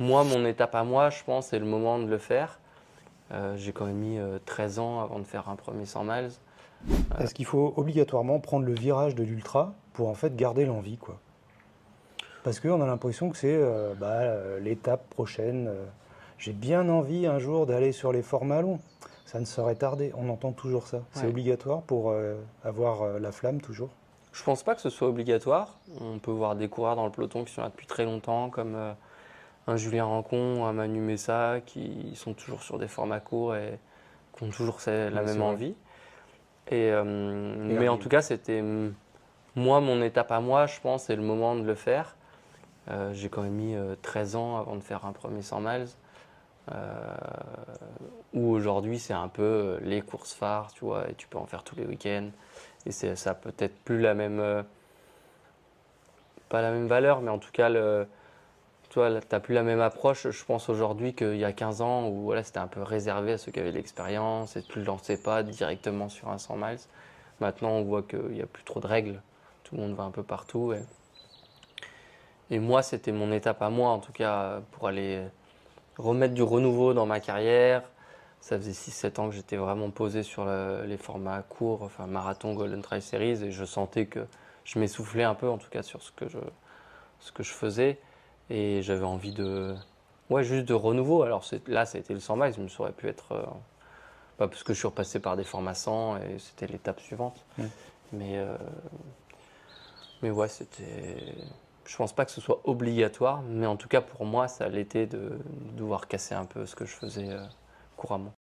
Moi, mon étape à moi, je pense, c'est le moment de le faire. J'ai quand même mis 13 ans avant de faire un premier 100 miles. Est-ce qu'il faut obligatoirement prendre le virage de l'ultra pour en fait garder l'envie, quoi? Parce qu'on a l'impression que c'est l'étape prochaine. J'ai bien envie un jour d'aller sur les formats longs. Ça ne saurait tarder. On entend toujours ça. C'est Ouais. obligatoire pour avoir la flamme toujours. Je pense pas que ce soit obligatoire. On peut voir des coureurs dans le peloton qui sont là depuis très longtemps, comme un Julien Rancon, un Manu Messa, qui sont toujours sur des formats courts et qui ont toujours la Ouais, c'est même vrai. envie. Et Mais en Ariel. tout cas, c'était moi, mon étape à moi, je pense, c'est le moment de le faire. J'ai quand même mis 13 ans avant de faire un premier 100 miles. Où aujourd'hui, c'est un peu les courses phares, tu vois, et tu peux en faire tous les week-ends. Et ça a peut-être plus la même, pas la même valeur, mais en tout cas, tu vois, t'as plus la même approche, je pense, aujourd'hui qu'il y a 15 ans, où voilà, c'était un peu réservé à ceux qui avaient de l'expérience, et tu ne lançais pas directement sur un 100 miles. Maintenant, on voit qu'il n'y a plus trop de règles, tout le monde va un peu partout. Et moi, c'était mon étape à moi, en tout cas, pour aller remettre du renouveau dans ma carrière. Ça faisait 6-7 ans que j'étais vraiment posé sur les formats courts, enfin marathon, Golden Trail Series, et je sentais que je m'essoufflais un peu, en tout cas, sur ce que je faisais. Et j'avais envie de. Ouais, juste de renouveau. Alors là, ça a été le 100 miles, mais ça aurait pu être. Pas parce que je suis repassé par des formats 100 et c'était l'étape suivante. Mm. Mais, euh, mais ouais, c'était. Je pense pas que ce soit obligatoire, mais en tout cas pour moi, ça l'était de devoir casser un peu ce que je faisais couramment.